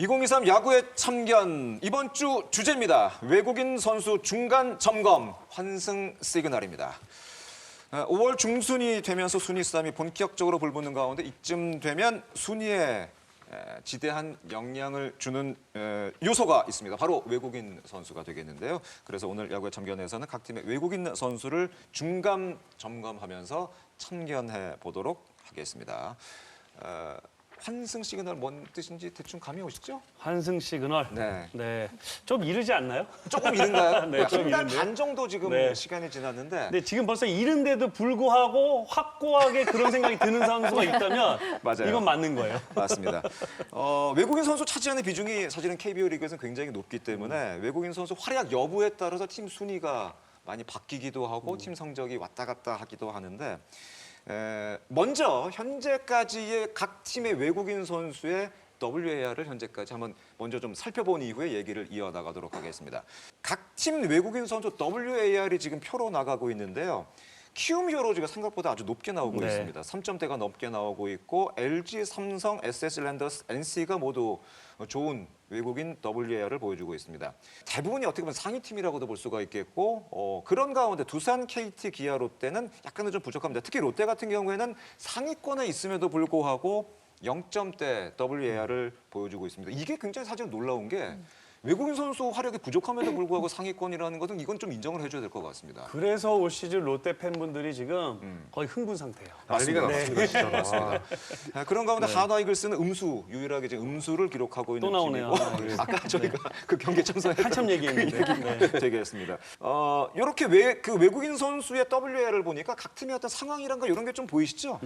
2023 야구의 참견 이번 주 주제입니다. 외국인 선수 중간 점검 환승 시그널입니다. 5월 중순이 되면서 순위 싸움이 본격적으로 불붙는 가운데 이쯤 되면 순위에 지대한 영향을 주는 요소가 있습니다. 바로 외국인 선수가 되겠는데요. 그래서 오늘 야구의 참견에서는 각 팀의 외국인 선수를 중간 점검하면서 참견해 보도록 하겠습니다. 환승 시그널 뭔 뜻인지 대충 감이 오시죠? 환승 시그널. 네. 네. 좀 이르지 않나요? 조금 이른가요? 네, 좀 한 달 이른데요. 반 정도 지금 네. 시간이 지났는데 네, 지금 벌써 이른데도 불구하고 확고하게 그런 생각이 드는 선수가 있다면 맞아요. 이건 맞는 거예요. 맞습니다. 외국인 선수 차지하는 비중이 사실은 KBO 리그에서는 굉장히 높기 때문에 외국인 선수 활약 여부에 따라서 팀 순위가 많이 바뀌기도 하고 팀 성적이 왔다 갔다 하기도 하는데 먼저 현재까지의 각 팀의 외국인 선수의 WAR을 현재까지 한번 먼저 좀 살펴본 이후에 얘기를 이어나가도록 하겠습니다. 각 팀 외국인 선수 WAR이 지금 표로 나가고 있는데요. 키움 히어로즈가 생각보다 아주 높게 나오고 네. 있습니다. 3점대가 넘게 나오고 있고 LG, 삼성, SSG 랜더스, NC가 모두 좋은 외국인 WAR을 보여주고 있습니다. 대부분이 어떻게 보면 상위 팀이라고도 볼 수가 있겠고 그런 가운데 두산, KT, 기아, 롯데는 약간은 좀 부족합니다. 특히 롯데 같은 경우에는 상위권에 있음에도 불구하고 0점대 WAR을 보여주고 있습니다. 이게 굉장히 사실 놀라운 게 외국인 선수 활약이 부족함에도 불구하고 상위권이라는 것은 이건 좀 인정을 해줘야 될 것 같습니다. 그래서 올 시즌 롯데 팬분들이 지금 거의 흥분 상태예요. 난리가 났습니다, 진짜. 맞습니다. 그런 가운데 하나 이글스는 유일하게 지금 음수를 기록하고 있는 또 나오네요. 팀이고 네. 아까 저희가 그 경기 참석했던 한참 얘기했는데. 네. 되겠습니다. 이렇게 그 외국인 선수의 WAR을 보니까 각 팀의 어떤 상황이란가 이런 게 좀 보이시죠?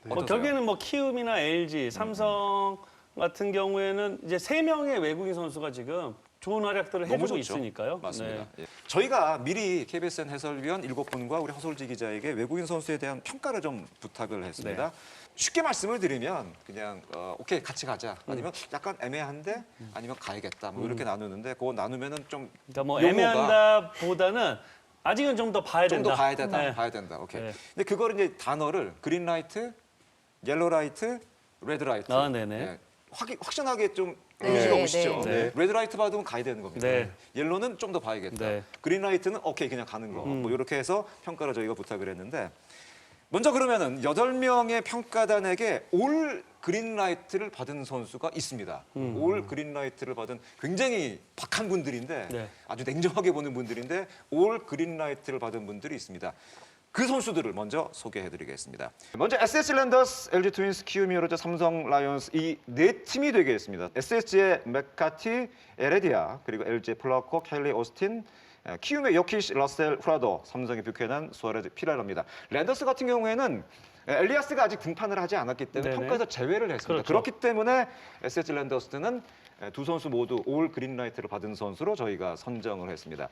어떠세요? 결국에는 뭐 키움이나 LG, 삼성 같은 경우에는 이제 3명의 외국인 선수가 지금 좋은 활약들을 너무 해주고 좋죠. 있으니까요. 맞습니다. 네. 예. 저희가 미리 KBSN 해설위원 7분과 우리 허솔지 기자에게 외국인 선수에 대한 평가를 좀 부탁을 했습니다. 네. 쉽게 말씀을 드리면 그냥 오케이 같이 가자 아니면 약간 애매한데 아니면 가야겠다 뭐 이렇게 나누는데 그거 나누면은 좀 그러니까 뭐 용어가 애매한다보다는 아직은 좀 더 봐야 좀 된다. 더 봐야 된다. 네. 봐야 된다. 오케이. 네. 근데 그거를 이제 단어를 그린라이트, 옐로라이트, 레드라이트. 아, 네네. 확신하게 좀 네, 이미지가 오시죠. 네. 레드라이트 받으면 가야 되는 겁니다. 네. 옐로는 좀 더 봐야겠다. 네. 그린라이트는 오케이 그냥 가는 거. 뭐 이렇게 해서 평가를 저희가 부탁을 했는데 먼저 그러면은 8명의 평가단에게 올 그린라이트를 받은 선수가 있습니다. 올 그린라이트를 받은 굉장히 박한 분들인데 네. 아주 냉정하게 보는 분들인데 올 그린라이트를 받은 분들이 있습니다. 그 선수들을 먼저 소개해드리겠습니다. 먼저 SSG 랜더스, LG 트윈스, 키움 히어로즈, 삼성 라이온스 이 네 팀이 되겠습니다. SSG의 맥카티, 에레디아, 그리고 LG의 플라코, 켈리 오스틴, 키움의 요키시, 러셀, 후라도, 삼성의 뷰캐넌, 수아레즈, 피랄러입니다. 랜더스 같은 경우에는 엘리아스가 아직 등판을 하지 않았기 때문에 네네. 평가에서 제외를 했습니다. 그렇죠. 그렇기 때문에 SSG 랜더스는 두 선수 모두 올 그린라이트를 받은 선수로 저희가 선정을 했습니다.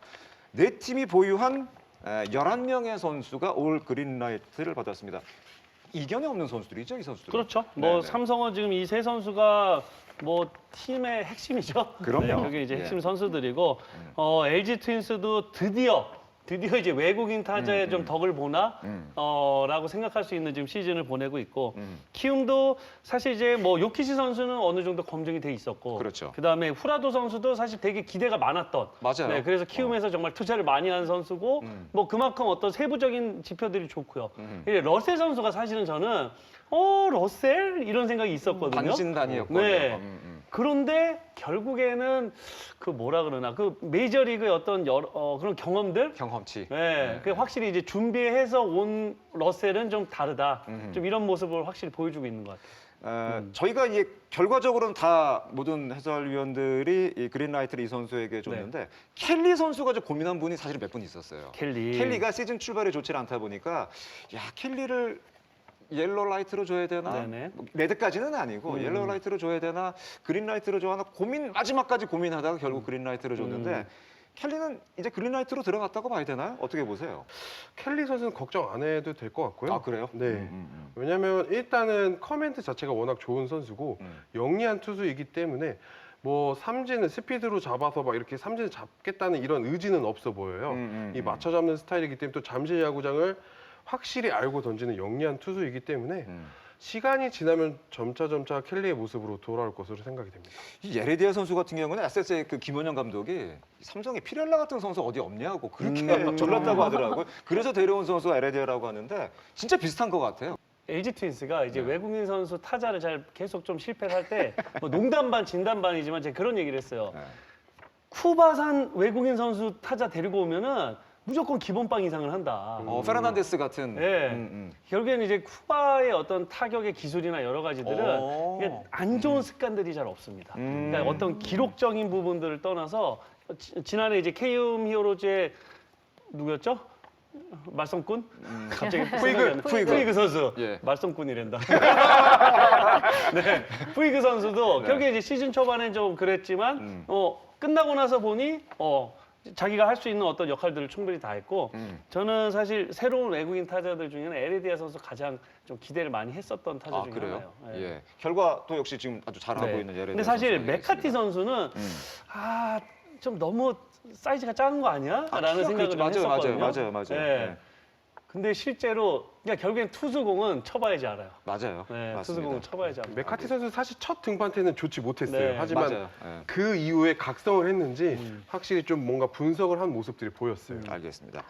네 팀이 보유한 11명의 선수가 올 그린라이트를 받았습니다. 이견이 없는 선수들이죠, 이 선수들. 그렇죠. 뭐 네네. 삼성은 지금 이 세 선수가 뭐 팀의 핵심이죠. 그럼요. 그게 이제 핵심 예. 선수들이고 LG 트윈스도 드디어 이제 외국인 타자의 좀 덕을 보나 라고 생각할 수 있는 지금 시즌을 보내고 있고 키움도 사실 이제 뭐 요키시 선수는 어느 정도 검증이 돼 있었고 그렇죠. 그다음에 후라도 선수도 사실 되게 기대가 많았던 맞아요. 네, 그래서 키움에서 정말 투자를 많이 한 선수고 뭐 그만큼 어떤 세부적인 지표들이 좋고요. 이제 러셀 선수가 사실은 저는 러셀 이런 생각이 있었거든요. 반신단이었거든요. 네. 그런데 결국에는 그 뭐라 그러나 그 메이저리그의 어떤 그런 경험들 경험치. 네, 그 확실히 이제 준비해서 온 러셀은 좀 다르다. 좀 이런 모습을 확실히 보여주고 있는 것 같아요. 저희가 이제 결과적으로는 다 모든 해설위원들이 이 그린라이트를 이 선수에게 줬는데 켈리 선수가 좀 고민한 분이 사실 몇 분 있었어요. 켈리가 시즌 출발이 좋지 않다 보니까 야 켈리를 옐로 라이트로 줘야 되나? 네네. 뭐 레드까지는 아니고 옐로 라이트로 줘야 되나? 그린 라이트로 줘야 하나? 마지막까지 고민하다가 결국 그린 라이트로 줬는데 켈리는 이제 그린 라이트로 들어갔다고 봐야 되나요? 어떻게 보세요? 켈리 선수는 걱정 안 해도 될 것 같고요. 아 그래요? 네. 왜냐면 일단은 커맨드 자체가 워낙 좋은 선수고 영리한 투수이기 때문에 뭐 삼진을 스피드로 잡아서 막 이렇게 삼진을 잡겠다는 이런 의지는 없어 보여요. 이 맞춰 잡는 스타일이기 때문에 또 잠실 야구장을 확실히 알고 던지는 영리한 투수이기 때문에 시간이 지나면 점차 켈리의 모습으로 돌아올 것으로 생각이 됩니다. 이 예레디아 선수 같은 경우는 SS의 그 김원영 감독이 삼성에 피렐라 같은 선수 어디 없냐고 그렇게 졸랐다고 하더라고요. 그래서 데려온 선수가 에레디아라고 하는데 진짜 비슷한 것 같아요. LG 트윈스가 이제 네. 외국인 선수 타자를 잘 계속 좀 실패를 할 때 뭐 농담 반 진담 반이지만 제가 그런 얘기를 했어요. 네. 쿠바산 외국인 선수 타자 데리고 오면은 무조건 기본빵 이상을 한다. 페르난데스 같은. 네. 결국에는 이제 쿠바의 어떤 타격의 기술이나 여러 가지들은 이게 안 좋은 습관들이 잘 없습니다. 그러니까 어떤 기록적인 부분들을 떠나서 지난해 이제 KM 히어로즈의 누구였죠? 말썽꾼? 갑자기 푸이그 선수. 예. 말썽꾼이란다. 네. 푸이그 선수도 네. 결국에 이제 시즌 초반엔 좀 그랬지만 끝나고 나서 보니 자기가 할 수 있는 어떤 역할들을 충분히 다 했고 저는 사실 새로운 외국인 타자들 중에는 에레디아 선수 가장 좀 기대를 많이 했었던 타자 아 중에 그래요? 하나예요. 네. 예. 결과도 역시 지금 아주 잘하고 네. 있는 예레디아. 근데 사실 선수가 메카티 되겠습니다. 선수는 좀 너무 사이즈가 작은 거 아니야? 라는 키가 생각을 그렇죠. 했었거든요. 맞아요. 네. 네. 근데 실제로 그냥 결국엔 투수공은 쳐봐야지 알아요. 맞아요. 네, 맞습니다. 투수공은 쳐봐야지 알아요. 메카티 선수 사실 첫 등판 때는 좋지 못했어요. 네, 하지만 맞아요. 예. 그 이후에 각성을 했는지 확실히 좀 뭔가 분석을 한 모습들이 보였어요. 알겠습니다.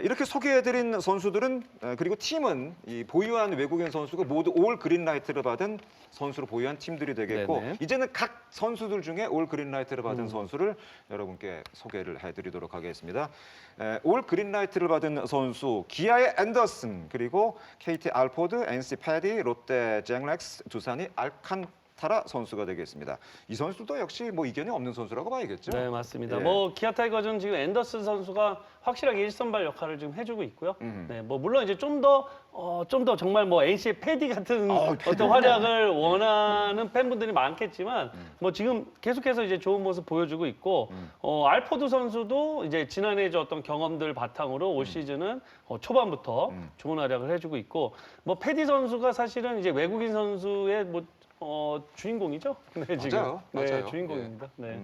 이렇게 소개해드린 선수들은 그리고 팀은 이 보유한 외국인 선수가 모두 올 그린라이트를 받은 선수로 보유한 팀들이 되겠고 네네. 이제는 각 선수들 중에 올 그린라이트를 받은 선수를 여러분께 소개를 해드리도록 하겠습니다. 올 그린라이트를 받은 선수 기아의 앤더슨 그리고 KT 알포드, NC 패디, 롯데 잭렉스, 두산이 알칸타라 선수가 되겠습니다. 이 선수도 역시 뭐 이견이 없는 선수라고 봐야겠죠. 네, 맞습니다. 예. 뭐 기아 타이거즈는 지금 앤더슨 선수가 확실하게 1선발 역할을 지금 해주고 있고요. 네, 뭐 물론 이제 좀 더 정말 뭐 NC의 패디 같은 어떤 활약을 원하는 팬분들이 많겠지만 뭐 지금 계속해서 이제 좋은 모습 보여주고 있고 알포드 선수도 이제 지난해 어떤 경험들 바탕으로 올 시즌은 초반부터 좋은 활약을 해주고 있고 뭐 패디 선수가 사실은 이제 외국인 선수의 뭐 주인공이죠. 네, 지금. 맞아요. 네, 맞아요. 주인공입니다. 네.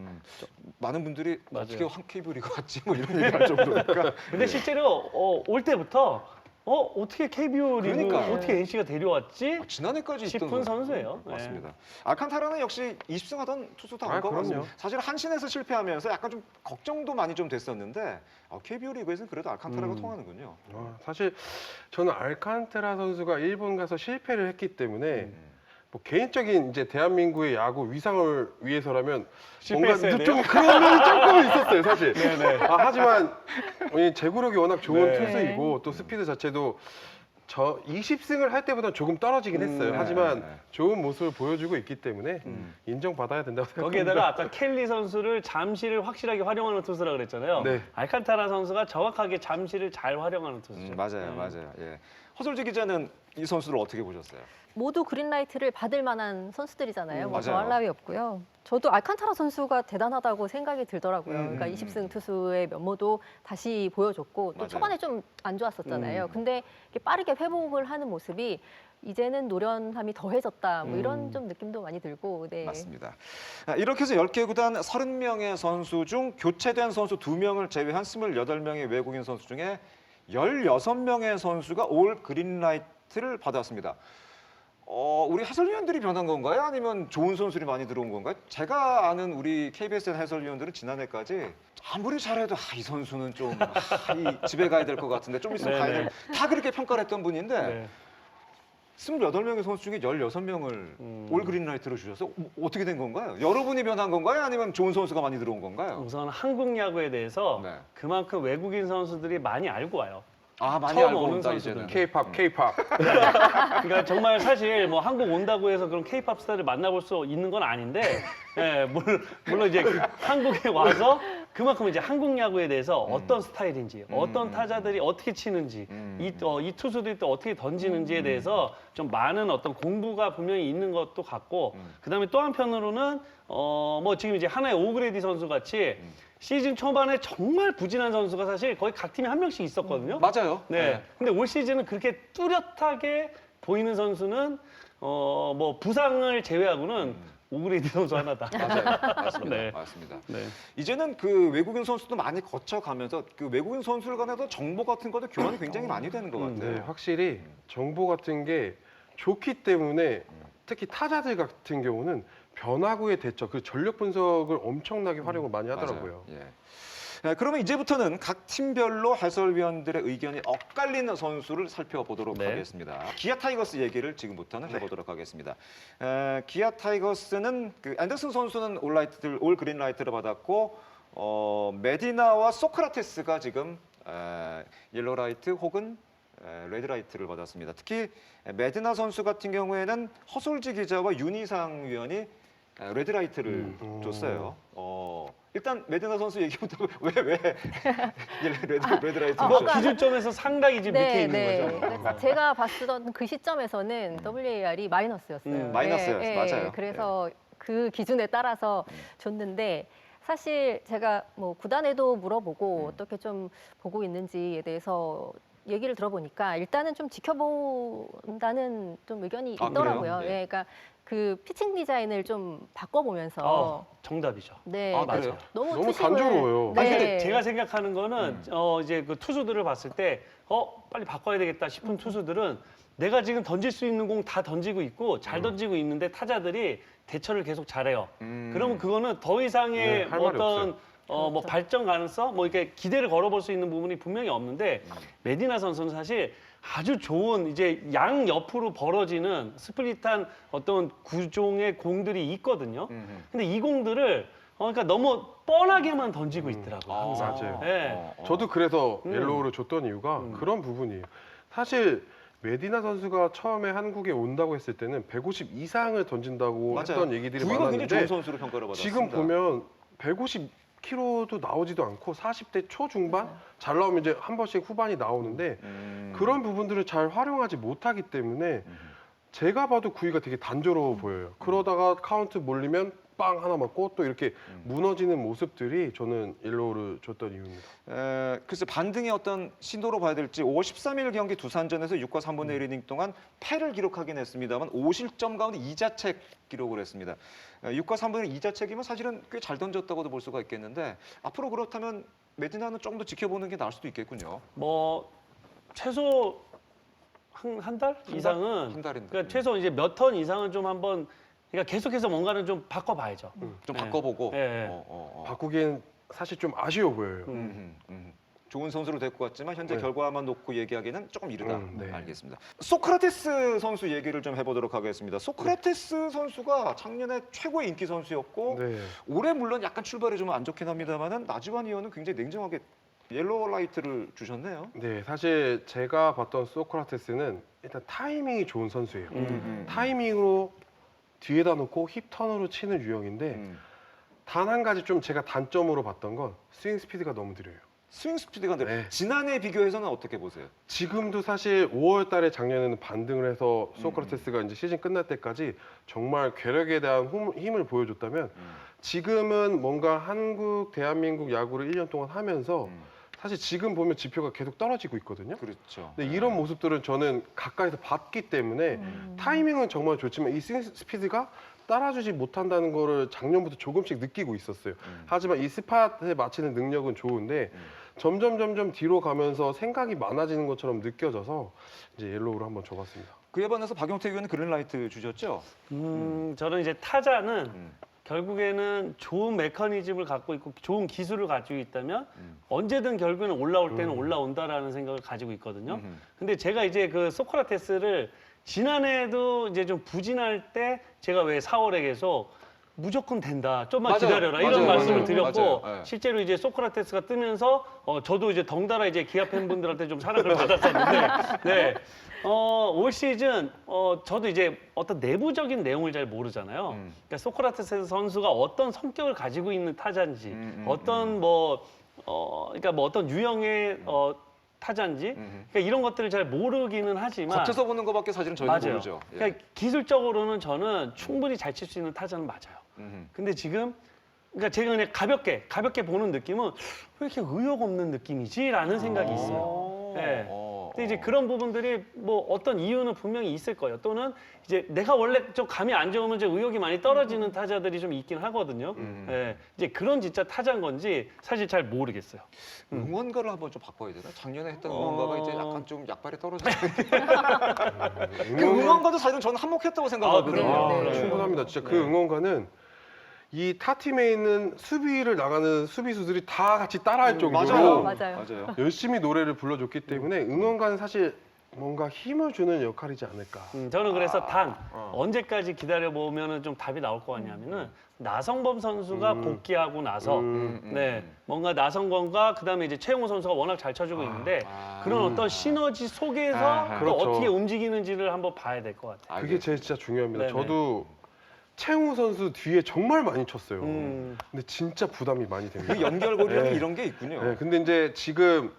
많은 분들이 맞아요. 어떻게 KBO 리그 왔지 뭐 이런 얘기할 정도니까. 근데 실제로 올 때부터 어떻게 KBO 리그 그러니까요. 어떻게 NC가 데려왔지? 지난해까지 있던 싶은 선수예요. 네. 맞습니다. 알칸타라는 역시 20승하던 투수다 아, 온것 그럼요. 같습니다. 사실 한신에서 실패하면서 약간 좀 걱정도 많이 좀 됐었는데 KBO 리그에서는 그래도 알칸타라가 통하는군요. 사실 저는 알칸테라 선수가 일본 가서 실패를 했기 때문에 뭐 개인적인 이제 대한민국의 야구 위상을 위해서라면 뭔가 실패했어야 좀 그런 면이 조금 있었어요, 사실. 네네. 하지만 제구력이 워낙 좋은 네. 투수이고 또 스피드 자체도 20승을 할 때보다 조금 떨어지긴 했어요. 네, 하지만 네. 좋은 모습을 보여주고 있기 때문에 인정받아야 된다고 생각합니다. 거기에다가 아까 켈리 선수를 잠시를 확실하게 활용하는 투수라 그랬잖아요. 네. 알칸타라 선수가 정확하게 잠시를 잘 활용하는 투수죠. 맞아요. 예. 허솔지 기자는 이 선수를 어떻게 보셨어요? 모두 그린라이트를 받을 만한 선수들이잖아요. 뭐 맞아요. 더할 나위 없고요. 저도 알칸타라 선수가 대단하다고 생각이 들더라고요. 그러니까 20승 투수의 면모도 다시 보여줬고 또 맞아요. 초반에 좀 안 좋았었잖아요. 근데 이렇게 빠르게 회복을 하는 모습이 이제는 노련함이 더해졌다. 뭐 이런 좀 느낌도 많이 들고. 네. 맞습니다. 이렇게 해서 10개 구단 30명의 선수 중 교체된 선수 2명을 제외한 28명의 외국인 선수 중에 16명의 선수가 올 그린라이트를 받았습니다. 우리 해설위원들이 변한 건가요? 아니면 좋은 선수들이 많이 들어온 건가요? 제가 아는 우리 KBSN 해설위원들은 지난해까지 아무리 잘해도 이 선수는 좀 이 집에 가야 될 것 같은데 좀 있으면 가야 될 다 그렇게 평가를 했던 분인데 네. 28명의 선수 중에 16명을 올 그린라이트로 주셔서 어떻게 된 건가요? 여러분이 변한 건가요? 아니면 좋은 선수가 많이 들어온 건가요? 우선 한국 야구에 대해서 네. 그만큼 외국인 선수들이 많이 알고 와요. 많이 처음 알고 오는 온다 선수들. 이제는. K-팝. 그러니까 정말 사실 뭐 한국 온다고 해서 그런 K-팝 스타를 만나볼 수 있는 건 아닌데, 예, 물론 이제 한국에 와서 그만큼 이제 한국 야구에 대해서 어떤 스타일인지, 어떤 타자들이 어떻게 치는지, 이 투수들이 또 어떻게 던지는지에 대해서 좀 많은 어떤 공부가 분명히 있는 것도 같고, 그다음에 또 한편으로는 뭐 지금 이제 하나의 오그레디 선수 같이 시즌 초반에 정말 부진한 선수가 사실 거의 각 팀에 한 명씩 있었거든요. 맞아요. 네. 근데 올 시즌은 그렇게 뚜렷하게 보이는 선수는 뭐 부상을 제외하고는 오그레디 선수 하나다. 맞아요. 맞습니다. 네. 맞습니다. 네. 이제는 그 외국인 선수도 많이 거쳐가면서 그 외국인 선수들 간에도 정보 같은 것도 교환이 굉장히 많이 되는 것 같아요. 네, 확실히 정보 같은 게 좋기 때문에 특히 타자들 같은 경우는 변화구의 대처, 그 전력 분석을 엄청나게 활용을 많이 하더라고요. 맞아요. 예. 그러면 이제부터는 각 팀별로 해설위원들의 의견이 엇갈리는 선수를 살펴보도록 네. 하겠습니다. 기아 타이거스 얘기를 지금부터는 해보도록 하겠습니다. 기아 타이거스는 그 앤더슨 선수는 올 그린라이트를 받았고 메디나와 소크라테스가 지금 옐로라이트 혹은 레드라이트를 받았습니다. 특히 메디나 선수 같은 경우에는 허솔지 기자와 윤희상 위원이 레드라이트를 줬어요. 일단 메디나 선수 얘기부터 왜 레드라이트? 뭐 기준점에서 상당히 지금 밑에 있는 거죠. 그래서 제가 봤던 그 시점에서는 WAR이 마이너스였어요. 마이너스였어요. 맞아요. 그래서 그 기준에 따라서 줬는데 사실 제가 뭐 구단에도 물어보고 어떻게 좀 보고 있는지에 대해서 얘기를 들어보니까 일단은 좀 지켜본다는 좀 의견이 아, 있더라고요. 그래요? 네. 예, 그러니까 그 피칭 디자인을 좀 바꿔보면서 정답이죠. 네, 아, 맞아요. 그래요? 너무 투심을- 단조로워요. 네. 아니 근데 제가 생각하는 거는 이제 그 투수들을 봤을 때 빨리 바꿔야 되겠다 싶은 투수들은 내가 지금 던질 수 있는 공 다 던지고 있고 잘 던지고 있는데 타자들이 대처를 계속 잘해요. 그러면 그거는 더 이상의 네, 할 뭐 말이 어떤 없어요. 뭐 그렇죠. 발전 가능성, 뭐 이렇게 기대를 걸어볼 수 있는 부분이 분명히 없는데 메디나 선수는 사실 아주 좋은 이제 양 옆으로 벌어지는 스플릿한 어떤 구종의 공들이 있거든요. 근데 이 공들을 그러니까 너무 뻔하게만 던지고 있더라고요. 항상. 맞아요. 네. 저도 그래서 옐로우를 줬던 이유가 그런 부분이에요. 사실 메디나 선수가 처음에 한국에 온다고 했을 때는 150 이상을 던진다고 했던 얘기들이 구위가 굉장히 좋은 많았는데 선수로 평가를 받았습니다. 지금 보면 150kg도 나오지도 않고 40대 초중반 잘 나오면 이제 한 번씩 후반이 나오는데 그런 부분들을 잘 활용하지 못하기 때문에 제가 봐도 구위가 되게 단조로워 보여요. 그러다가 카운트 몰리면 빵 하나 맞고 또 이렇게 무너지는 모습들이 저는 옐로우를 줬던 이유입니다. 글쎄 반등의 어떤 신호로 봐야 될지 5월 13일 경기 두산전에서 6과 3분의 1이닝 동안 패를 기록하긴 했습니다만 5실점 가운데 2자책 기록을 했습니다. 6과 3분의 1 2자책이면 사실은 꽤 잘 던졌다고도 볼 수가 있겠는데 앞으로 그렇다면 메디나는 조금 더 지켜보는 게 나을 수도 있겠군요. 뭐 최소 한 달 이상은 한 달인데. 그러니까 최소 이제 몇 턴 이상은 좀 한번 그러니까 계속해서 뭔가는 좀 바꿔봐야죠. 좀 네. 바꿔보고 네. 바꾸기엔 사실 좀 아쉬워 보여요. 좋은 선수로 될 것 같지만 현재 네. 결과만 놓고 얘기하기는 조금 이르다. 네. 알겠습니다. 소크라테스 선수 얘기를 좀 해보도록 하겠습니다. 소크라테스 선수가 작년에 최고의 인기 선수였고 네. 올해 물론 약간 출발이 좀 안 좋긴 합니다만은 나지완 의원은 굉장히 냉정하게 옐로우 라이트를 주셨네요. 네, 사실 제가 봤던 소크라테스는 일단 타이밍이 좋은 선수예요. 타이밍으로 뒤에다 놓고 힙 턴으로 치는 유형인데 단 한 가지 좀 제가 단점으로 봤던 건 스윙 스피드가 너무 느려요. 스윙 스피드가 근데 네. 지난해 비교해서는 어떻게 보세요? 지금도 사실 5월 달에 작년에는 반등을 해서 소크라테스가 이제 시즌 끝날 때까지 정말 괴력에 대한 힘을 보여줬다면 지금은 뭔가 한국, 대한민국 야구를 1년 동안 하면서 사실 지금 보면 지표가 계속 떨어지고 있거든요. 그렇죠. 근데 이런 모습들은 저는 가까이서 봤기 때문에 타이밍은 정말 좋지만 이 스윙 스피드가 따라주지 못한다는 거를 작년부터 조금씩 느끼고 있었어요. 하지만 이 스팟에 맞히는 능력은 좋은데 점점 뒤로 가면서 생각이 많아지는 것처럼 느껴져서 이제 옐로우로 한번 줘봤습니다. 그에 반해서 박용태 의원은 그린라이트 주셨죠? 저는 이제 타자는 결국에는 좋은 메커니즘을 갖고 있고 좋은 기술을 가지고 있다면 언제든 결국에는 올라올 때는 올라온다라는 생각을 가지고 있거든요. 근데 제가 이제 그 소크라테스를 지난해도 이제 좀 부진할 때 제가 왜 4월에 계속 무조건 된다. 좀만 맞아요. 기다려라. 이런 맞아요. 말씀을 맞아요. 드렸고 맞아요. 네. 실제로 이제 소크라테스가 뜨면서 저도 이제 덩달아 이제 기아 팬분들한테 좀 사랑을 받았었는데 네. 올 시즌 저도 이제 어떤 내부적인 내용을 잘 모르잖아요. 그러니까 소크라테스 선수가 어떤 성격을 가지고 있는 타자인지, 어떤 그러니까 뭐 어떤 유형의 타자인지, 그러니까 이런 것들을 잘 모르기는 하지만 겉에서 보는 것밖에 사실은 저희는 맞아요. 모르죠. 예. 그러니까 기술적으로는 저는 충분히 잘 칠 수 있는 타자는 맞아요. 근데 지금 그러니까 제가 그냥 가볍게 보는 느낌은 왜 이렇게 의욕 없는 느낌이지라는 생각이 있어요. 네. 근데 이제 그런 부분들이 뭐 어떤 이유는 분명히 있을 거예요. 또는 이제 내가 원래 좀 감이 안 좋으면 이제 의욕이 많이 떨어지는 타자들이 좀 있긴 하거든요. 예, 이제 그런 진짜 타자인 건지 사실 잘 모르겠어요. 응원가를 한번 좀 바꿔야 되나? 작년에 했던 응원가가 이제 약간 좀 약발이 떨어졌어요. 그 응원가도 사실은 저는 한몫했다고 생각하거든요. 그럼요. 아, 네. 충분합니다. 진짜 그 네. 응원가는 이 타 팀에 있는 수비를 나가는 수비수들이 다 같이 따라할 정도로 맞아요. 열심히 노래를 불러줬기 때문에 응원가는 사실 뭔가 힘을 주는 역할이지 않을까. 저는 그래서 언제까지 기다려 보면은 좀 답이 나올 것 같냐면은 나성범 선수가 복귀하고 나서 네 뭔가 나성범과 그다음에 이제 최용호 선수가 워낙 잘 쳐주고 있는데 그런 어떤 시너지 속에서 또 그렇죠. 어떻게 움직이는지를 한번 봐야 될 것 같아요. 그게 제일 진짜 중요합니다. 네네. 저도 최용우 선수 뒤에 정말 많이 쳤어요. 음. 근데 진짜 부담이 많이 됩니다. 그 연결고리라는 네. 이런 게 있군요. 네, 근데 이제 지금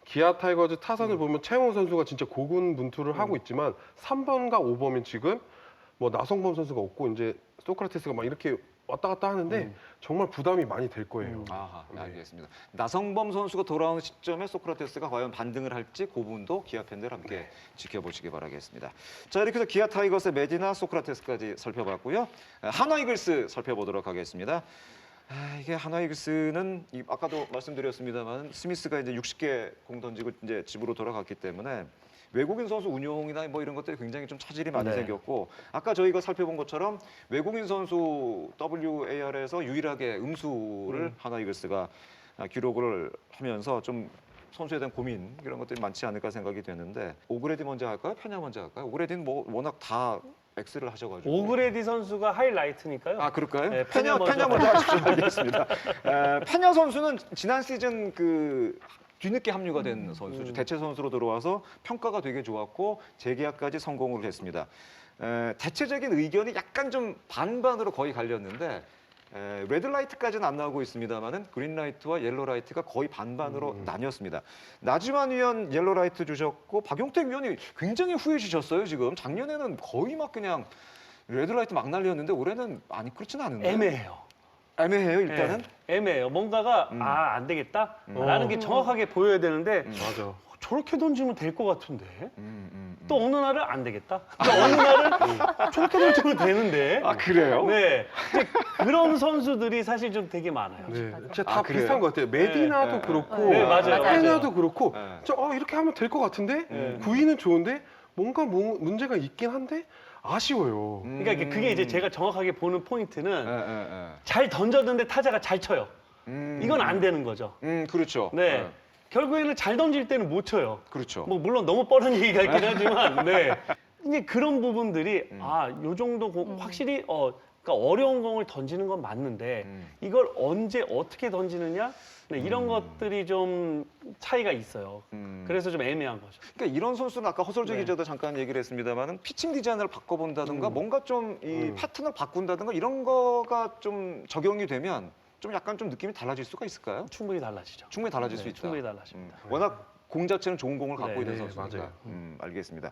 기아 타이거즈 타선을 보면 최용우 선수가 진짜 고군분투를 하고 있지만 3번과 5번은 지금 뭐 나성범 선수가 없고 이제 소크라테스가 막 이렇게 왔다 갔다 하는데 정말 부담이 많이 될 거예요. 아하, 네. 알겠습니다. 나성범 선수가 돌아오는 시점에 소크라테스가 과연 반등을 할지 그 부분도 기아 팬들 함께 지켜보시기 바라겠습니다. 자, 이렇게 해서 기아 타이거스의 메디나, 소크라테스까지 살펴봤고요. 한화 이글스 살펴보도록 하겠습니다. 이게 한화 이글스는 아까도 말씀드렸습니다만 스미스가 이제 60개 공 던지고 이제 집으로 돌아갔기 때문에 외국인 선수 운용이나 뭐 이런 것들이 굉장히 좀 차질이 많이 네. 생겼고 아까 저희가 살펴본 것처럼 외국인 선수 WAR에서 유일하게 음수를 하나 이글스가 기록을 하면서 좀 선수에 대한 고민 이런 것들이 많지 않을까 생각이 되는데 오그레디 먼저 할까요? 페냐 먼저 할까요? 오그레디는 뭐 워낙 다 X를 하셔가지고 오그레디 선수가 하이라이트니까요. 아 그럴까요? 네, 페냐 페냐 먼저 하십시오. 알겠습니다. 페냐 선수는 지난 시즌 그 뒤늦게 합류가 된 선수죠. 대체 선수로 들어와서 평가가 되게 좋았고 재계약까지 성공을 했습니다. 대체적인 의견이 약간 좀 반반으로 거의 갈렸는데 레드라이트까지는 안 나오고 있습니다만은 그린라이트와 옐로라이트가 거의 반반으로 나뉘었습니다. 나지만 위원 옐로라이트 주셨고 박용택 위원이 굉장히 후해지셨어요. 지금 작년에는 거의 막 그냥 레드라이트 막 날렸는데 올해는 아니 그렇지는 않은데 애매해요 일단은. 네, 애매해요. 뭔가가 안 되겠다 라는 게 정확하게 보여야 되는데 맞아. 저렇게 던지면 될 것 같은데 또 어느 날은 안 되겠다. 또 어느 날은 저렇게 던지면 되는데. 아 그래요? 네, 이제 그런 선수들이 사실 좀 되게 많아요. 네, 진짜 다 그래요? 비슷한 것 같아요. 메디나도 그렇고, 네, 맞아요. 페냐도 그렇고, 네. 이렇게 하면 될 것 같은데 네. 구위는 좋은데 뭔가 문제가 있긴 한데 아쉬워요. 그러니까 그게 이제 제가 정확하게 보는 포인트는 예. 잘 던졌는데 타자가 잘 쳐요. 이건 안 되는 거죠. 그렇죠. 네. 결국에는 잘 던질 때는 못 쳐요. 그렇죠. 뭐 물론 너무 뻔한 얘기가 있긴 하지만 네. 이제 그런 부분들이 요 정도 확실히 그러니까 어려운 공을 던지는 건 맞는데 이걸 언제 어떻게 던지느냐 네, 이런 것들이 좀 차이가 있어요. 그래서 좀 애매한 거죠. 그러니까 이런 선수는 아까 허설주 네. 기자도 잠깐 얘기를 했습니다만은 피칭 디자인을 바꿔본다든가 뭔가 좀 이 패턴을 바꾼다든가 이런 거가 좀 적용이 되면 좀 약간 좀 느낌이 달라질 수가 있을까요? 충분히 달라지죠. 충분히 달라질 네, 수 있다. 충분히 달라집니다. 워낙 공 자체는 좋은 공을 갖고 네, 있는 네, 선수니까. 맞아요. 알겠습니다.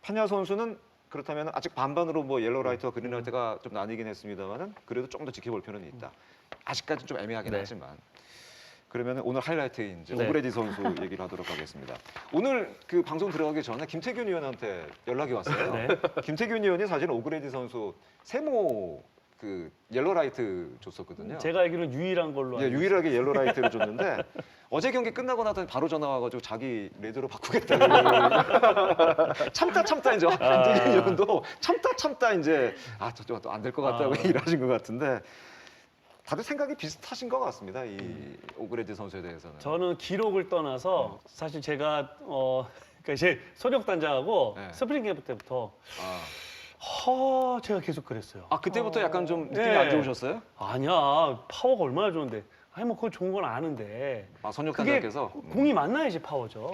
파냐 선수는 그렇다면 아직 반반으로 뭐 옐로라이트와 그린라이트가 좀 나뉘긴 했습니다만은 그래도 좀 더 지켜볼 필요는 있다. 아직까지는 좀 애매하긴 네. 하지만. 그러면 오늘 하이라이트인 이제 네. 오그레디 선수 얘기를 하도록 하겠습니다. 오늘 그 방송 들어가기 전에 김태균 의원한테 연락이 왔어요. 네. 김태균 의원이 사실 오그레디 선수 세모 그 옐로라이트 줬었거든요. 제가 알기로는 유일한 걸로 예, 알고 유일하게 옐로라이트를 줬는데 어제 경기 끝나고 나더니 바로 전화 와가지고 자기 레드로 바꾸겠다고 참다 이제 김태균 의원도 참다 이제 저쪽 또 안 될 것 같다고 얘기를 하신 것 같은데 다들 생각이 비슷하신 것 같습니다. 이 오그레디 선수에 대해서는. 저는 기록을 떠나서 사실 제가 그러니까 이제 소속단장하고 네. 스프링 캠프 때부터 제가 계속 그랬어요. 그때부터 약간 좀 느낌이 네. 안 좋으셨어요? 아니야, 파워가 얼마나 좋은데. 아니 뭐 그거 좋은 건 아는데. 선역 그게 단장께서 공이 만나야지 파워죠.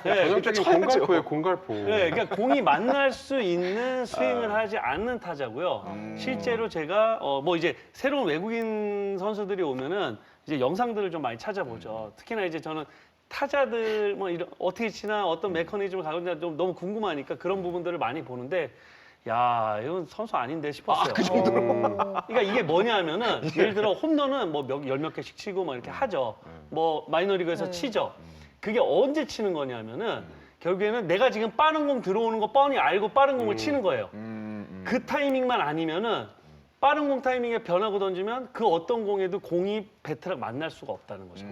네, 전형적인 쳐야죠. 공갈포예요, 공갈포. 네, 그러니까 공이 만날 수 있는 스윙을 하지 않는 타자고요. 실제로 제가 뭐 이제 새로운 외국인 선수들이 오면은 이제 영상들을 좀 많이 찾아보죠. 특히나 이제 저는 타자들 뭐 이런 어떻게 치나 어떤 메커니즘을 가고 있나 좀 너무 궁금하니까 그런 부분들을 많이 보는데 야, 이건 선수 아닌데 싶었어요. 그 정도로. 그러니까 이게 뭐냐면은 예를 들어 홈런은 뭐 열 몇 개씩 치고 막 이렇게 하죠. 뭐 마이너리그에서 네. 치죠. 그게 언제 치는 거냐면은 결국에는 내가 지금 빠른 공 들어오는 거 뻔히 알고 빠른 공을 치는 거예요. 그 타이밍만 아니면은 빠른 공 타이밍에 변하고 던지면 그 어떤 공에도 공이 배트랑 만날 수가 없다는 거죠.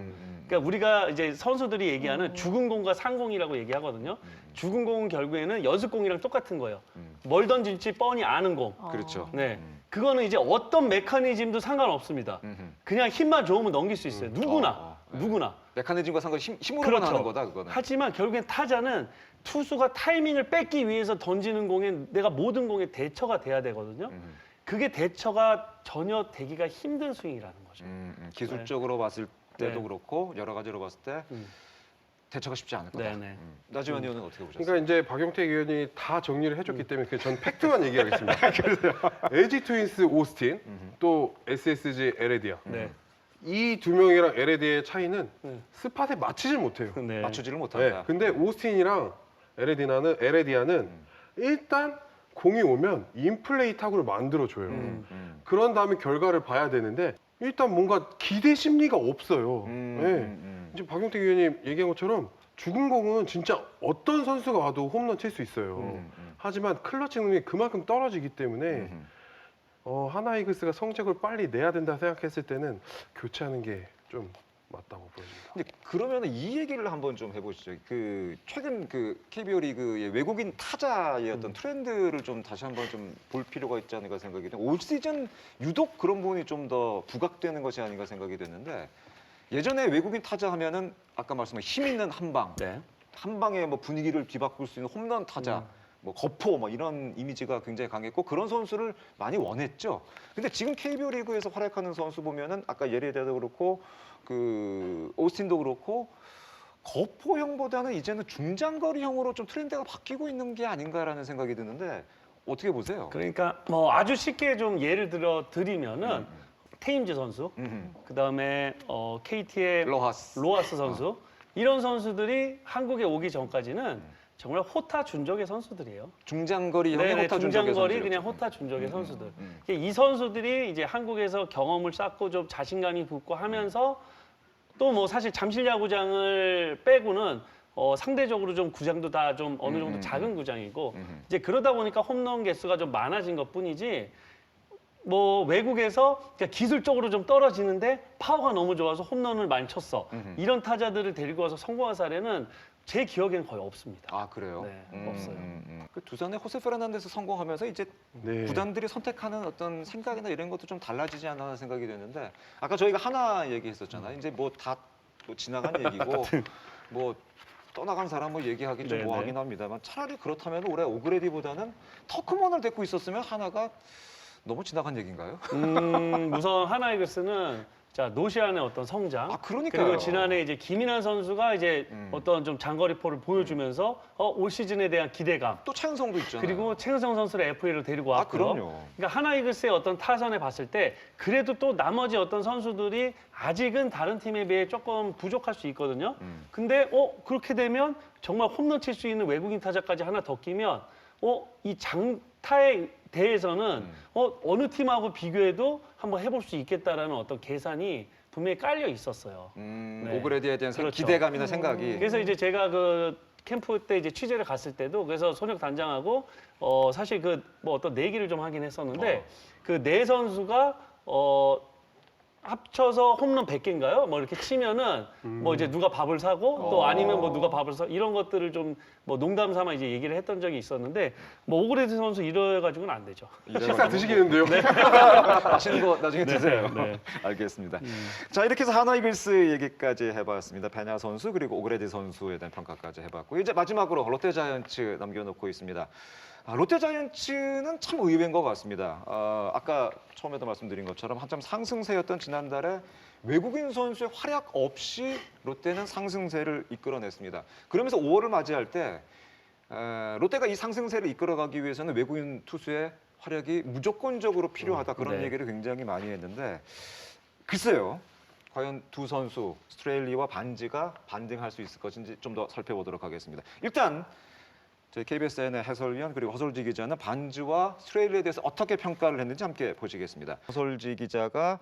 그러니까 우리가 이제 선수들이 얘기하는 죽은 공과 산 공이라고 얘기하거든요. 죽은 공은 결국에는 연습 공이랑 똑같은 거예요. 뭘 던질지 뻔히 아는 공. 그렇죠. 네. 그거는 이제 어떤 메커니즘도 상관없습니다. 그냥 힘만 좋으면 넘길 수 있어요. 누구나. 누구나. 메커니즘과 상관없이 힘으로만 그렇죠. 하는 거다 그거는. 하지만 결국엔 타자는 투수가 타이밍을 뺏기 위해서 던지는 공에 내가 모든 공에 대처가 돼야 되거든요. 그게 대처가 전혀 되기가 힘든 스윙이라는 거죠. 기술적으로 봤을 때도 네. 그렇고 여러 가지로 봤을 때 대처가 쉽지 않을 거다. 네네. 나지완 의원은 어떻게 보셨어요? 그러니까 이제 박용택 의원이 다 정리를 해줬기 때문에 그냥 전 팩트만 얘기하겠습니다. 그래서 LG 트윈스 오스틴 또 SSG 에레디아 네. 이 두 명이랑 에레디아의 차이는 네. 스팟에 맞히질 못해요. 네. 맞추지를 네. 못한다. 근데 오스틴이랑 에레디아는 일단 공이 오면 인플레이 타구를 만들어줘요. 그런 다음에 결과를 봐야 되는데 일단 뭔가 기대 심리가 없어요. 네. 이제 박용택 의원님 얘기한 것처럼 죽은 공은 진짜 어떤 선수가 와도 홈런 칠 수 있어요. 하지만 클러치 능력이 그만큼 떨어지기 때문에 하나이글스가 성적을 빨리 내야 된다 생각했을 때는 교체하는 게 좀 맞다고 보여집니다. 근데 그러면 이 얘기를 한번 좀 해보시죠. 그 최근 그 KBO 리그의 외국인 타자의 어떤 트렌드를 좀 다시 한번 좀 볼 필요가 있지 않을까 생각이 돼요. 올 시즌 유독 그런 부분이 좀 더 부각되는 것이 아닌가 생각이 됐는데 예전에 외국인 타자 하면은 아까 말씀한 힘 있는 한 방, 네. 한 방에 뭐 분위기를 뒤바꿀 수 있는 홈런 타자, 뭐 거포 뭐 이런 이미지가 굉장히 강했고 그런 선수를 많이 원했죠. 근데 지금 KBO 리그에서 활약하는 선수 보면은 아까 예리다도 그렇고 그 오스틴도 그렇고 거포형보다는 이제는 중장거리형으로 좀 트렌드가 바뀌고 있는 게 아닌가라는 생각이 드는데 어떻게 보세요? 그러니까 뭐 아주 쉽게 좀 예를 들어 드리면은 테임즈 선수, 그다음에 KT의 로하스 선수 이런 선수들이 한국에 오기 전까지는 정말 호타 준적의 선수들이에요. 중장거리형의 호타 준적의 중장거리 선수였죠. 그냥 호타 준적의 선수들. 이 선수들이 이제 한국에서 경험을 쌓고 좀 자신감이 붙고 하면서 또 뭐 사실 잠실 야구장을 빼고는 상대적으로 좀 구장도 다 좀 어느 정도 작은 구장이고 이제 그러다 보니까 홈런 개수가 좀 많아진 것뿐이지. 뭐 외국에서 그러니까 기술적으로 좀 떨어지는데 파워가 너무 좋아서 홈런을 많이 쳤어. 이런 타자들을 데리고 와서 성공한 사례는 제 기억에는 거의 없습니다. 아 그래요? 네, 없어요. 그 두산의 호세 페르난데스 성공하면서 이제 네. 구단들이 선택하는 어떤 생각이나 이런 것도 좀 달라지지 않나 생각이 되는데 아까 저희가 하나 얘기했었잖아요. 이제 뭐 다 지나간 얘기고 뭐 떠나간 사람 뭐 얘기하기 좀 네네. 뭐하긴 합니다만 차라리 그렇다면 올해 오그레디보다는 터크먼을 데리고 있었으면 하나가 너무 지나간 얘기인가요? 우선 하나이글스는 자 노시안의 어떤 성장 아, 그러니까요. 그리고 지난해 이제 김인환 선수가 이제 어떤 좀 장거리포를 보여주면서 올 시즌에 대한 기대감 또 차은성도 있잖아요. 그리고 최은성 선수를 FA로 데리고 아 왔고요. 그럼요. 그러니까 하나이글스의 어떤 타선에 봤을 때 그래도 또 나머지 어떤 선수들이 아직은 다른 팀에 비해 조금 부족할 수 있거든요. 근데 그렇게 되면 정말 홈런 칠 수 있는 외국인 타자까지 하나 더 끼면 이 장타에 대해서는 어느 팀하고 비교해도 한번 해볼 수 있겠다라는 어떤 계산이 분명히 깔려 있었어요. 네. 오그레디에 대한 그렇죠. 기대감이나 생각이 그래서 이제 제가 그 캠프 때 이제 취재를 갔을 때도 그래서 손혁 단장하고 사실 그 뭐 어떤 내기를 좀 하긴 했었는데 그 네 선수가 합쳐서 홈런 100개인가요? 뭐 이렇게 치면은 뭐 이제 누가 밥을 사고 또 아니면 뭐 누가 밥을 사 이런 것들을 좀 뭐 농담 삼아 이제 얘기를 했던 적이 있었는데 뭐 오그레디 선수 이래 가지고는 안 되죠. 식사 드시겠는데요? 맛있는 거 나중에 드세요. 네. 알겠습니다. 자 이렇게 해서 하나이글스 얘기까지 해봤습니다. 베냐 선수 그리고 오그레디 선수에 대한 평가까지 해봤고 이제 마지막으로 롯데자이언츠 남겨놓고 있습니다. 롯데자이언츠는 참 의외인 것 같습니다. 아까 처음에도 말씀드린 것처럼 한참 상승세였던 지난달에 외국인 선수의 활약 없이 롯데는 상승세를 이끌어냈습니다. 그러면서 5월을 맞이할 때 롯데가 이 상승세를 이끌어가기 위해서는 외국인 투수의 활약이 무조건적으로 필요하다 그런 네. 얘기를 굉장히 많이 했는데 글쎄요. 과연 두 선수 스트레일리와 반지가 반등할 수 있을 것인지 좀 더 살펴보도록 하겠습니다. 일단 저희 KBSN의 해설위원 그리고 허솔지 기자는 반지와 스트레일리에 대해서 어떻게 평가를 했는지 함께 보시겠습니다. 허솔지 기자가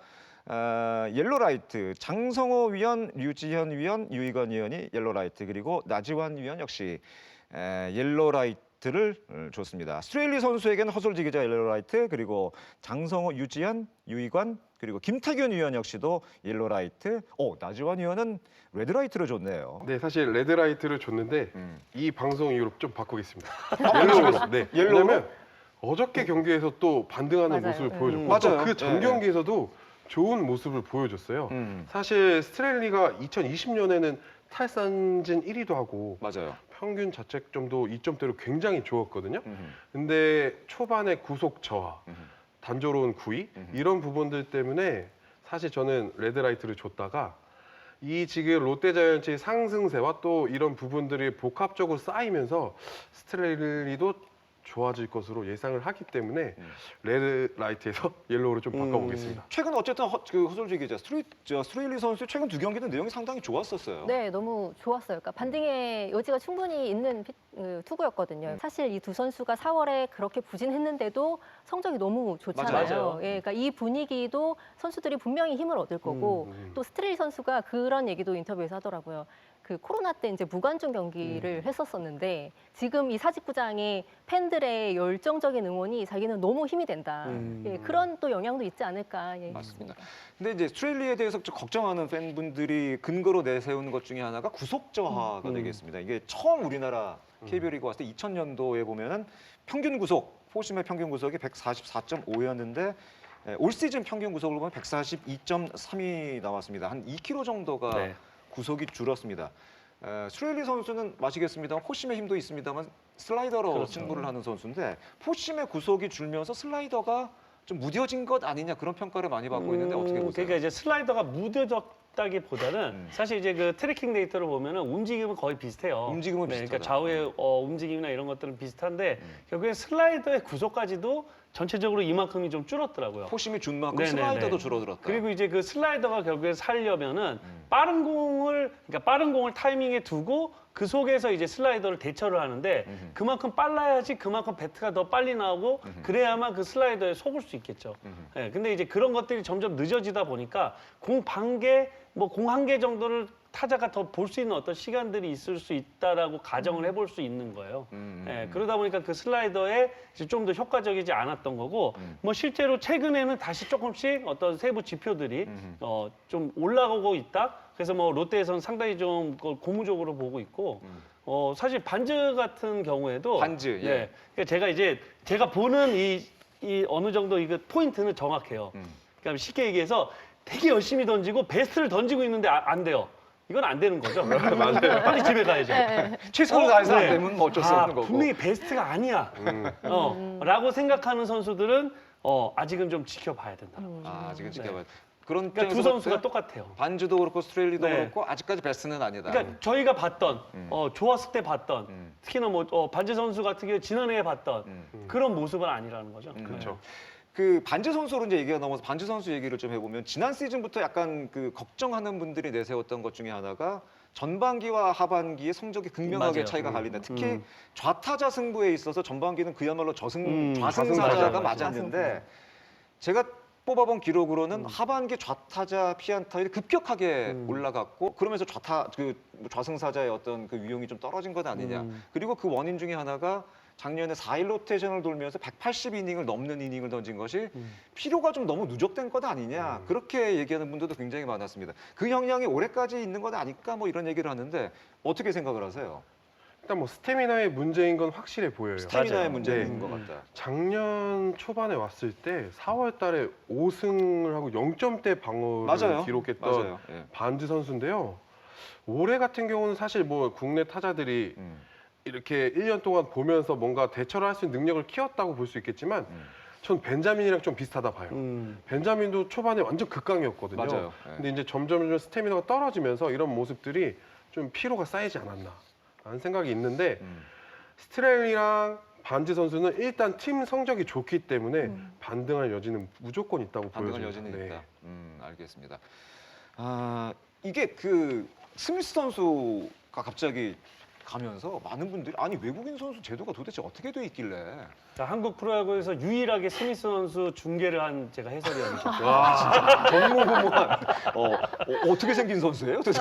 옐로라이트, 장성호 위원, 류지현 위원, 유희건 위원이 옐로라이트 그리고 나지완 위원 역시 옐로 라이트를 줬습니다. 스트레일리 선수에게는 허솔지 기자 옐로 라이트, 그리고 장성호, 유지한, 유희관, 그리고 김태균 위원 역시도 옐로 라이트. 나지완 위원은 레드 라이트를 줬네요. 네, 사실 레드라이트를 줬는데 이 방송 이후로 좀 바꾸겠습니다. 옐로우로? 네. 옐로우로? 왜냐면 어저께 경기에서 또 반등하는 맞아요. 모습을 네. 보여줬고 맞아요. 그 전 네. 경기에서도 좋은 모습을 보여줬어요. 사실 스트레일리가 2020년에는 탈선진 1위도 하고 맞아요. 평균 자책점도 2점대로 굉장히 좋았거든요. 근데 초반에 구속 저하, 단조로운 구위 이런 부분들 때문에 사실 저는 레드라이트를 줬다가 이 지금 롯데자이언츠의 상승세와 또 이런 부분들이 복합적으로 쌓이면서 스트레일리도 좋아질 것으로 예상을 하기 때문에 레드라이트에서 옐로우로 좀 바꿔보겠습니다. 최근 어쨌든 허솔지 기자 스트레일리 선수의 최근 두 경기는 내용이 상당히 좋았었어요. 네, 너무 좋았어요. 그러니까 반등의 여지가 충분히 있는 투구였거든요. 사실 이 두 선수가 4월에 그렇게 부진했는데도 성적이 너무 좋잖아요. 맞아요. 예, 그러니까 이 분위기도 선수들이 분명히 힘을 얻을 거고 또 스트레일 선수가 그런 얘기도 인터뷰에서 하더라고요. 그 코로나 때 이제 무관중 경기를 했었었는데 지금 이 사직구장에 팬들의 열정적인 응원이 자기는 너무 힘이 된다. 예, 그런 또 영향도 있지 않을까. 예, 맞습니다. 싶습니다. 근데 이제 스트레일리에 대해서 좀 걱정하는 팬분들이 근거로 내세우는 것 중에 하나가 구속 저하가 되겠습니다. 이게 처음 우리나라 KBO 리그 왔을 때 2000년도에 보면은 평균 구속, 포심의 평균 구속이 144.5였는데 올 시즌 평균 구속을 보면 142.3이 나왔습니다. 한 2kg 정도가 네. 구속이 줄었습니다. 스트레일리 선수는 마시겠습니다만 포심의 힘도 있습니다만 슬라이더로 그렇죠. 승부를 하는 선수인데 포심의 구속이 줄면서 슬라이더가 좀 무뎌진 것 아니냐 그런 평가를 많이 받고 있는데 어떻게 보세요? 그러니까 이제 슬라이더가 무뎌졌다기보다는 사실 이제 그 트래킹 데이터를 보면은 움직임은 거의 비슷해요. 움직임은 네, 비슷하다. 그러니까 좌우의 움직임이나 이런 것들은 비슷한데 결국엔 슬라이더의 구속까지도 전체적으로 이만큼이 좀 줄었더라고요. 포심이 준 만큼 네네네. 슬라이더도 줄어들었다. 그리고 이제 그 슬라이더가 결국에 살려면은 빠른 공을 타이밍에 두고 그 속에서 이제 슬라이더를 대처를 하는데 그만큼 빨라야지 그만큼 배트가 더 빨리 나오고 그래야만 그 슬라이더에 속을 수 있겠죠. 예, 근데 이제 그런 것들이 점점 늦어지다 보니까 공 반 개, 뭐 공 한 개 정도를 타자가 더 볼 수 있는 어떤 시간들이 있을 수 있다라고 가정을 해볼 수 있는 거예요. 예, 그러다 보니까 그 슬라이더에 좀 더 효과적이지 않았던 거고, 뭐 실제로 최근에는 다시 조금씩 어떤 세부 지표들이 좀 올라가고 있다. 그래서 뭐 롯데에서는 상당히 좀 그걸 고무적으로 보고 있고, 사실 반즈 같은 경우에도 반즈, 예. 네, 그러니까 제가 보는 이 어느 정도 이거 포인트는 정확해요. 그러니까 쉽게 얘기해서 되게 열심히 던지고 베스트를 던지고 있는데 안 돼요. 이건 안 되는 거죠. 맞아요. 빨리 집에 가야죠. 최선을 다해서 안 네. 되면 뭐 어쩔 수 없는 거고. 분명히 베스트가 아니야. 라고 생각하는 선수들은 아직은 좀 지켜봐야 된다. 지금 지켜봐요. 그런 그러니까 두 입장에서 선수가 봤을 때 똑같아요. 반즈도 그렇고 스트레일리도 네. 그렇고 아직까지 베스트는 아니다. 그러니까 저희가 봤던 좋았을 때 봤던 특히나 뭐 반지 선수 같은 경우 지난해에 봤던 그런 모습은 아니라는 거죠. 그렇죠. 그 반즈 선수로 이제 얘기가 넘어서 반즈 선수 얘기를 좀 해보면 지난 시즌부터 약간 그 걱정하는 분들이 내세웠던 것 중에 하나가 전반기와 하반기의 성적이 극명하게 맞아요. 차이가 갈린다. 특히 좌타자 승부에 있어서 전반기는 그야말로 좌승사자가 좌승사자. 맞았는데 제가 뽑아본 기록으로는 하반기 좌타자 피안타율이 급격하게 올라갔고 그러면서 좌승사자의 어떤 그 위용이 좀 떨어진 것 아니냐. 그리고 그 원인 중에 하나가 작년에 4일 로테이션을 돌면서 180이닝을 넘는 이닝을 던진 것이 피로가 좀 너무 누적된 것 아니냐. 그렇게 얘기하는 분들도 굉장히 많았습니다. 그 영향이 올해까지 있는 것 아닐까 뭐 이런 얘기를 하는데 어떻게 생각을 하세요? 일단 뭐 스태미나의 문제인 건 확실해 보여요. 스타미나의 맞아요. 문제인 것 같다. 작년 초반에 왔을 때 4월 달에 5승을 하고 0점대 방어를 맞아요. 기록했던 맞아요. 예. 반즈 선수인데요. 올해 같은 경우는 사실 뭐 국내 타자들이 이렇게 1년 동안 보면서 뭔가 대처를 할 수 있는 능력을 키웠다고 볼 수 있겠지만 전 벤자민이랑 좀 비슷하다 봐요. 벤자민도 초반에 완전 극강이었거든요. 맞아요. 예. 근데 이제 점점 스태미나가 떨어지면서 이런 모습들이 좀 피로가 쌓이지 않았나 라는 생각이 있는데 스트레일리랑 반지 선수는 일단 팀 성적이 좋기 때문에 반등할 여지는 무조건 있다고 반등할 보여집니다. 여지는 네. 있다. 알겠습니다. 이게 그 스미스 선수가 갑자기 가면서 많은 분들이 아니 외국인 선수 제도가 도대체 어떻게 돼 있길래 자, 한국 프로야구에서 유일하게 스미스 선수 중계를 한 제가 해설위원이죠. 전무후무한 어떻게 생긴 선수예요 도대체?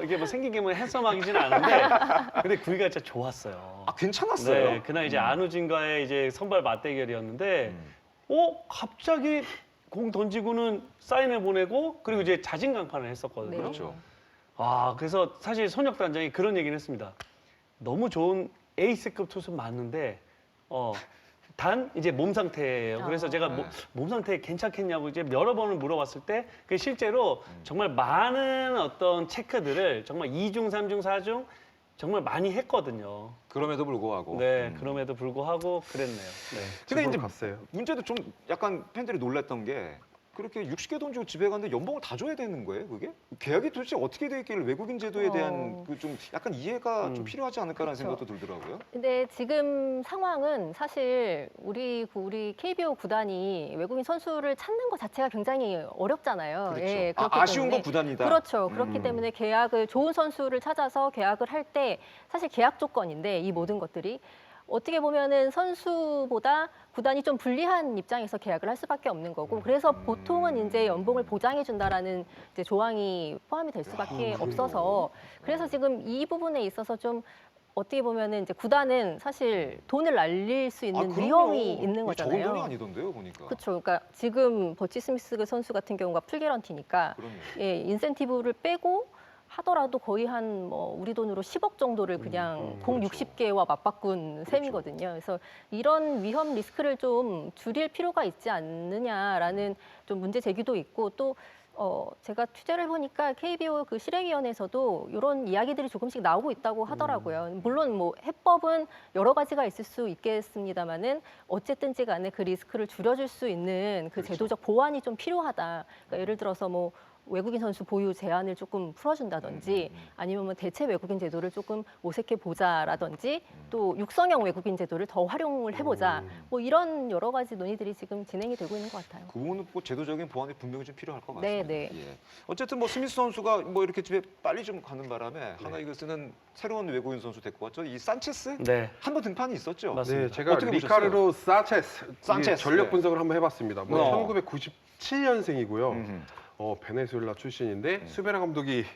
이게 뭐 생긴 게 뭐 핸섬하기진 않은데, 근데 구위가 진짜 좋았어요. 아 괜찮았어요. 네, 그날 이제 안우진과의 이제 선발 맞대결이었는데, 갑자기 공 던지고는 사인을 보내고, 그리고 이제 자진 강판을 했었거든요. 네. 그렇죠. 그래서 사실 손혁 단장이 그런 얘기를 했습니다. 너무 좋은 에이스급 투수 맞는데, 단 이제 몸 상태예요. 그래서 제가 네. 몸 상태 괜찮겠냐고 이제 여러 번을 물어봤을 때, 그 실제로 정말 많은 어떤 체크들을 정말 2중, 3중, 4중 정말 많이 했거든요. 그럼에도 불구하고. 네, 그럼에도 불구하고 그랬네요. 네. 근데 이제 갔어요. 문제도 좀 약간 팬들이 놀랐던 게 그렇게 60개 던지고 집에 갔는데 연봉을 다 줘야 되는 거예요, 그게? 계약이 도대체 어떻게 돼 있길래 외국인 제도에 대한 그 좀 약간 이해가 좀 필요하지 않을까라는 그쵸. 생각도 들더라고요. 근데 지금 상황은 사실 우리 KBO 구단이 외국인 선수를 찾는 것 자체가 굉장히 어렵잖아요. 그렇죠. 예, 그렇기 아쉬운 건 때문에. 구단이다. 그렇죠. 그렇기 때문에 좋은 선수를 찾아서 계약을 할 때 사실 계약 조건인데 이 모든 것들이 어떻게 보면은 선수보다 구단이 좀 불리한 입장에서 계약을 할 수밖에 없는 거고, 그래서 보통은 이제 연봉을 보장해 준다라는 이제 조항이 포함이 될 수밖에 없어서, 그래서 지금 이 부분에 있어서 좀 어떻게 보면은 이제 구단은 사실 돈을 날릴 수 있는 그럼요. 위험이 있는 이게 적은 거잖아요. 돈이 아니던데요, 보니까. 그렇죠. 그러니까 지금 버치 스미스 선수 같은 경우가 풀 개런티니까 그럼요. 예, 인센티브를 빼고 하더라도 거의 한 뭐 우리 돈으로 10억 정도를 그냥 공 그렇죠. 60개와 맞바꾼 셈이거든요. 그래서 이런 위험 리스크를 좀 줄일 필요가 있지 않느냐라는 좀 문제 제기도 있고, 또 제가 취재를 해보니까 KBO 그 실행위원회에서도 이런 이야기들이 조금씩 나오고 있다고 하더라고요. 물론 뭐 해법은 여러 가지가 있을 수 있겠습니다만은 어쨌든지 간에 그 리스크를 줄여줄 수 있는 그 그렇죠. 제도적 보완이 좀 필요하다. 그러니까 예를 들어서 뭐 외국인 선수 보유 제한을 조금 풀어준다든지, 아니면 뭐 대체 외국인 제도를 조금 모색해 보자라든지, 또 육성형 외국인 제도를 더 활용을 해보자. 뭐 이런 여러 가지 논의들이 지금 진행이 되고 있는 것 같아요. 그 부분은 뭐 제도적인 보완이 분명히 좀 필요할 것 네, 같습니다. 네. 예. 어쨌든 뭐 스미스 선수가 뭐 이렇게 집에 빨리 좀 가는 바람에 하나 이글스는 새로운 외국인 선수 데리고 왔죠. 이 산체스 네. 한번 등판이 있었죠. 맞습니다. 네, 제가 어떻게 리카르도 사체스 산체스. 전력 네. 분석을 한번 해봤습니다. 뭐 어. 1997년생이고요. 베네수엘라 출신인데 수베라 감독이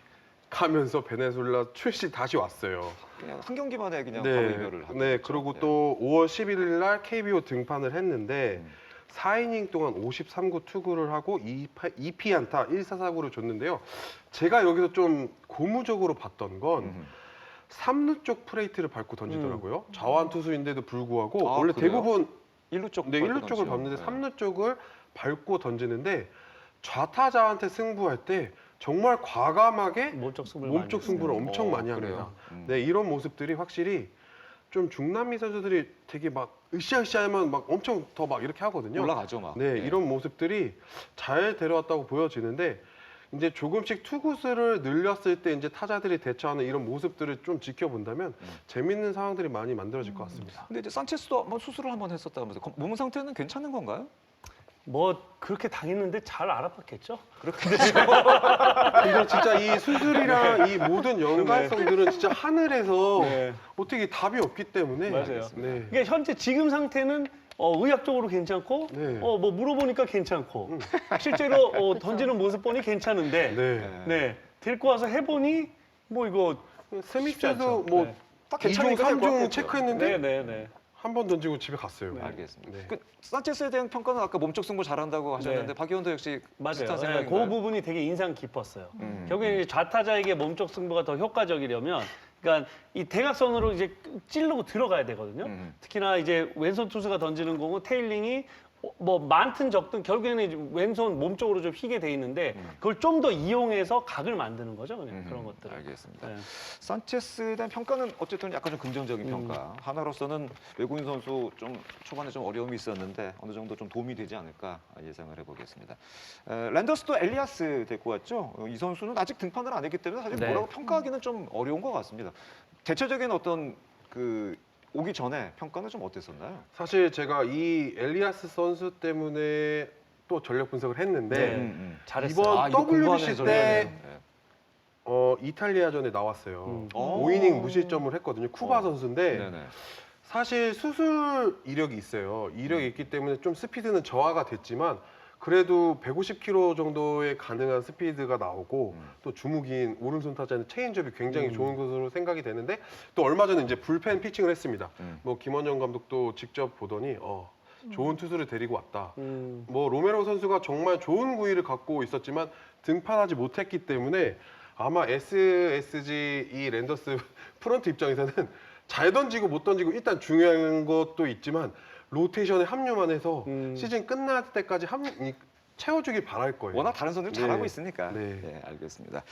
가면서 베네수엘라 출신 다시 왔어요. 그냥 한 경기만에 그냥 바로 이별을 하고. 네, 그리고 또 5월 11일 날 KBO 등판을 했는데 4이닝 동안 53구 투구를 하고 2피안타 1사사구를 줬는데요. 제가 여기서 좀 고무적으로 봤던 건 3루 쪽 플레이트를 밟고 던지더라고요. 자완 투수인데도 불구하고 아, 원래 그래요? 대부분 1루 쪽. 네, 1루 쪽을 밟는데 3루 쪽을 밟고 던지는데, 좌타자한테 승부할 때 정말 과감하게 몸쪽 승부를 몸쪽 많이 승부를 했어요. 엄청 많이 그래요? 합니다. 네, 이런 모습들이 확실히 좀 중남미 선수들이 되게 막 으쌰으쌰하면 막 엄청 더 막 이렇게 하거든요. 올라가죠, 막. 네, 이런 모습들이 잘 데려왔다고 보여지는데, 이제 조금씩 투구수를 늘렸을 때 이제 타자들이 대처하는 이런 모습들을 좀 지켜본다면 재밌는 상황들이 많이 만들어질 것 같습니다. 근데 이제 산체스도 한번 수술을 한번 했었다면서 몸 상태는 괜찮은 건가요? 뭐 그렇게 당했는데 잘 알아봤겠죠? 근데 진짜 이 수술이랑 이 모든 연관성들은 진짜 하늘에서 네. 어떻게 답이 없기 때문에. 맞아요. 네. 그러니까 현재 지금 상태는 의학적으로 괜찮고, 네. 뭐 물어보니까 괜찮고, 실제로 던지는 모습 보니 괜찮은데, 네. 네, 데리고 와서 해보니 뭐 이거 쉽지 스미스도 않죠. 뭐 네. 딱 2중, 괜찮으니까 될것 3중 같겠죠. 체크했는데 네. 한 번 던지고 집에 갔어요. 알겠습니다. 네. 그 산체스에 대한 평가는 아까 몸쪽 승부 잘한다고 하셨는데 네. 박 의원도 역시 맞아요. 비슷한 네, 생각인가요? 그 부분이 되게 인상 깊었어요. 결국에 좌타자에게 몸쪽 승부가 더 효과적이려면, 그러니까 이 대각선으로 이제 찌르고 들어가야 되거든요. 특히나 이제 왼손 투수가 던지는 공은 테일링이 뭐 많든 적든 결국에는 이제 왼손 몸쪽으로 좀 휘게 돼 있는데, 그걸 좀 더 이용해서 각을 만드는 거죠. 그냥 그런 것들. 알겠습니다. 네. 산체스에 대한 평가는 어쨌든 약간 좀 긍정적인 평가. 하나로서는 외국인 선수 좀 초반에 좀 어려움이 있었는데 어느 정도 좀 도움이 되지 않을까 예상을 해보겠습니다. 랜더스도 엘리아스 데리고 왔죠. 이 선수는 아직 등판을 안 했기 때문에 사실 네. 뭐라고 평가하기는 좀 어려운 것 같습니다. 대체적인 어떤 그 오기 전에 평가는 좀 어땠었나요? 사실 제가 이 엘리아스 선수 때문에 또 전력 분석을 했는데 네. 잘했어요. 이번 이거 공부하는 WBC 전략이네요. 때 이탈리아전에 나왔어요. 오. 5이닝 무실점을 했거든요. 쿠바 선수인데 네네. 사실 수술 이력이 있어요. 이력이 있기 때문에 좀 스피드는 저하가 됐지만 그래도 150km 정도의 가능한 스피드가 나오고 또 주무기인 오른손 타자는 체인지업이 굉장히 좋은 것으로 생각이 되는데 또 얼마 전에 이제 불펜 피칭을 했습니다. 뭐 김원정 감독도 직접 보더니 좋은 투수를 데리고 왔다. 뭐 로메로 선수가 정말 좋은 구위를 갖고 있었지만 등판하지 못했기 때문에 아마 SSG 이 랜더스 프런트 입장에서는 잘 던지고 못 던지고 일단 중요한 것도 있지만 로테이션에 합류만 해서 시즌 끝날 때까지 채워주길 바랄 거예요. 워낙 다른 선수들 잘하고 네. 있으니까. 네. 네, 알겠습니다.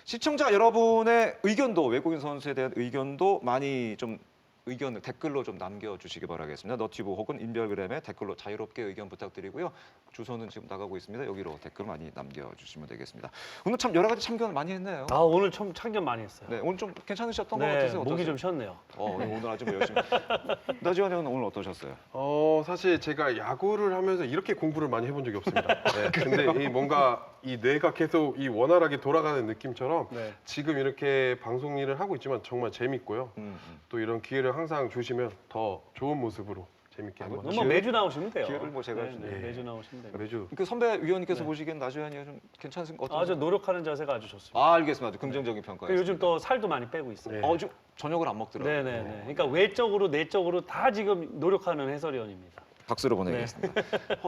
시청자 여러분의 의견도 외국인 선수에 대한 의견도 많이 좀 의견을 댓글로 좀 남겨주시기 바라겠습니다. 너튜브 혹은 인별그램에 댓글로 자유롭게 의견 부탁드리고요. 주소는 지금 나가고 있습니다. 여기로 댓글 많이 남겨주시면 되겠습니다. 오늘 참 여러 가지 참견 많이 했네요. 아 오늘 좀 참견 많이 했어요. 네, 오늘 좀 괜찮으셨던 것 네, 같으세요? 목이 어떠세요? 좀 쉬었네요. 오늘 아주 뭐 열심히. 나지환 형은 오늘 어떠셨어요? 사실 제가 야구를 하면서 이렇게 공부를 많이 해본 적이 없습니다. 네, 근데 이 뭔가 이 뇌가 계속 이 원활하게 돌아가는 느낌처럼 네. 지금 이렇게 방송 일을 하고 있지만 정말 재밌고요. 음. 또 이런 기회를 항상 주시면 더 좋은 모습으로 재밌게 한번 뭐 매주 나오시면 돼요. 기회를 뭐 제가 네, 네. 매주 나오시면 돼요. 매주 그 선배 위원님께서 네. 보시기엔 나지환이가 좀 괜찮은 것 같아요. 아주 노력하는 자세가 아주 좋습니다. 알겠습니다. 아주 긍정적인 평가. 그 요즘 또 살도 많이 빼고 있어요. 네. 좀 저녁을 안 먹더라고요. 네네네. 그러니까 외적으로 내적으로 다 지금 노력하는 해설위원입니다. 박수로 보내겠습니다.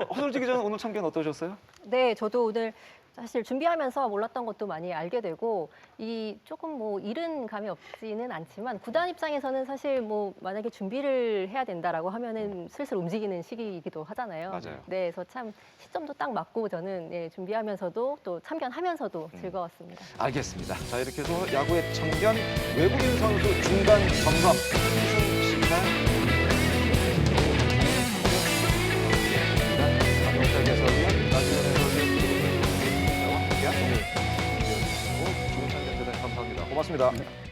허설지 기자는 오늘 참견 어떠셨어요? 네, 저도 오늘 사실 준비하면서 몰랐던 것도 많이 알게 되고 이 조금 뭐 잃은 감이 없지는 않지만 구단 입장에서는 사실 뭐 만약에 준비를 해야 된다라고 하면은 슬슬 움직이는 시기이기도 하잖아요. 맞아요. 네, 그래서 참 시점도 딱 맞고 저는 예, 준비하면서도 또 참견하면서도 즐거웠습니다. 알겠습니다. 자, 이렇게 해서 야구의 참견 외국인 선수 중간 점검 우승 시간 박용탁 해설위원, 나지환 해설위원, 그리고 함께한 오늘 좋은 참견 대단히 감사합니다. 고맙습니다.